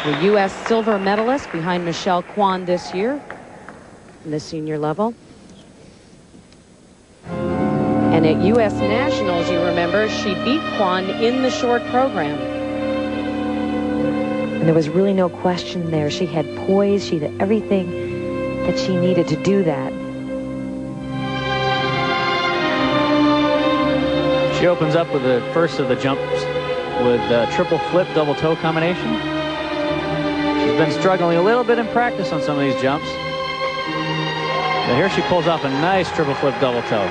The U.S. silver medalist behind Michelle Kwan this year in the senior level. And at U.S. Nationals, you remember, she beat Kwan in the short program. And there was really no question there. She had poise. She had everything that she needed to do that. She opens up with the first of the jumps with triple flip, double toe combination. She's been struggling a little bit in practice on some of these jumps. But here she pulls off a nice triple flip, double toe.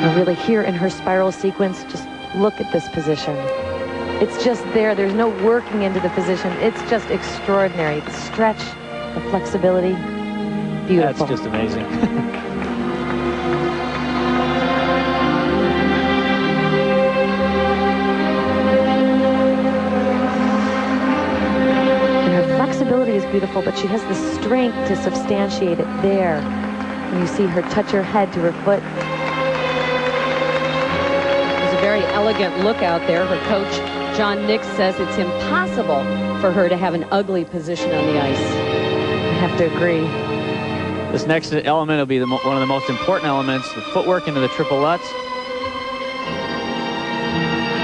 And really here in her spiral sequence, just look at this position. It's just there. There's no working into the position. It's just extraordinary. The stretch, the flexibility, beautiful. That's just amazing. And her flexibility is beautiful, but she has the strength to substantiate it there. And you see her touch her head to her foot. Very elegant look out there. Her coach, John Nix, says it's impossible for her to have an ugly position on the ice. I have to agree. This next element will be one of the most important elements, the footwork into the triple lutz.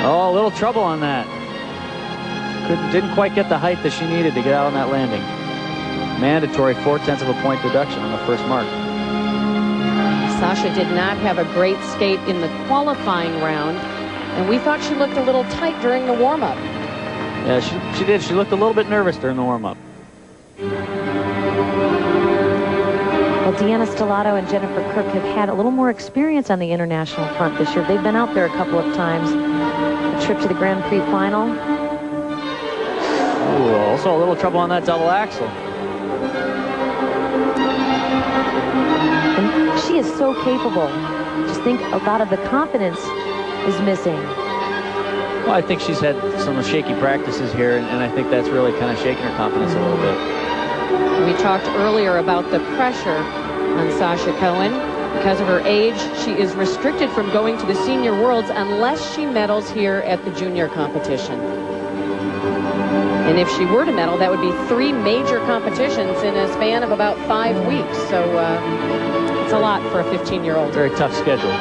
Oh, a little trouble on that. Didn't quite get the height that she needed to get out on that landing. Mandatory 0.4 of a point deduction on the first mark. Sasha did not have a great skate in the qualifying round, and we thought she looked a little tight during the warm-up. Yeah, she did. She looked a little bit nervous during the warm-up. Well, Deanna Stellato and Jennifer Kirk have had a little more experience on the international front this year. They've been out there a couple of times. A trip to the Grand Prix final. Ooh, also a little trouble on that double axel. And she is so capable. Just think a lot of the confidence is missing. Well, I think she's had some shaky practices here, and I think that's really kind of shaken her confidence a little bit. We talked earlier about the pressure on Sasha Cohen. Because of her age, she is restricted from going to the Senior Worlds unless she medals here at the junior competition. And if she were to medal, that would be 3 major competitions in a span of about 5 weeks. So it's a lot for a 15-year-old. Very tough schedule.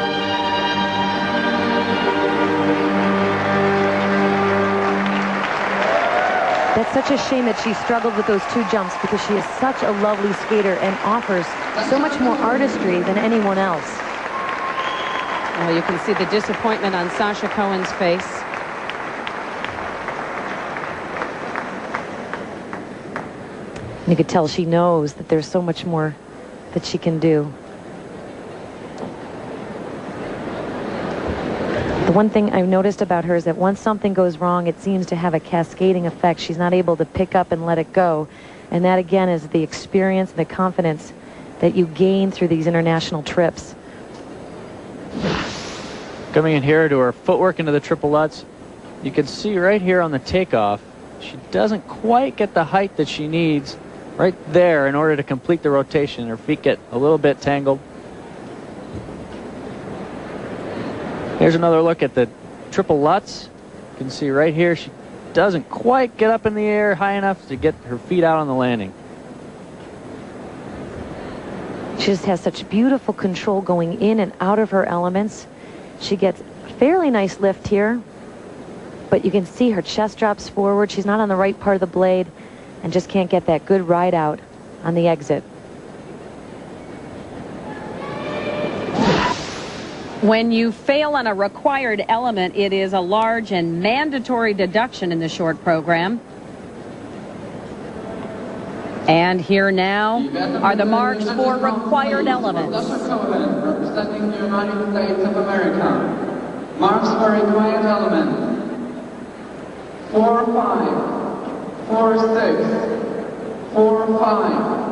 That's such a shame that she struggled with those 2 jumps, because she is such a lovely skater and offers so much more artistry than anyone else. Well, you can see the disappointment on Sasha Cohen's face. You could tell she knows that there's so much more that she can do. The one thing I've noticed about her is that once something goes wrong, it seems to have a cascading effect. She's not able to pick up and let it go. And that, again, is the experience and the confidence that you gain through these international trips. Coming in here to her footwork into the triple lutz, you can see right here on the takeoff, she doesn't quite get the height that she needs right there in order to complete the rotation. Her feet get a little bit tangled. Here's another look at the triple lutz. You can see right here she doesn't quite get up in the air high enough to get her feet out on the landing. She just has such beautiful control going in and out of her elements. She gets a fairly nice lift here, but you can see her chest drops forward. She's not on the right part of the blade and just can't get that good ride out on the exit. When you fail on a required element, it is a large and mandatory deduction in the short program. And here now are the marks for required elements. Representing the United States of America. Marks for required element. 4-5, 4-6, 4-5.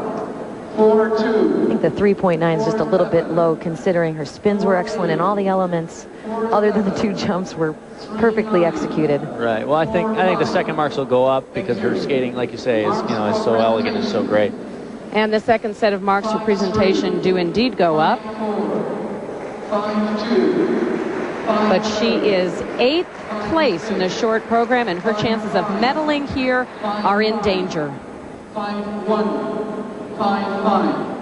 4-2. I think the 3.9 is just a little bit low, considering her spins were excellent and all the elements other than the 2 jumps were perfectly executed. Right. Well, I think the second marks will go up because her skating, like you say, is is so elegant and so great. And the second set of marks for presentation do indeed go up. 5-2. but she is 8th place in the short program, and her chances of medaling here are in danger. 5-1, 5-5.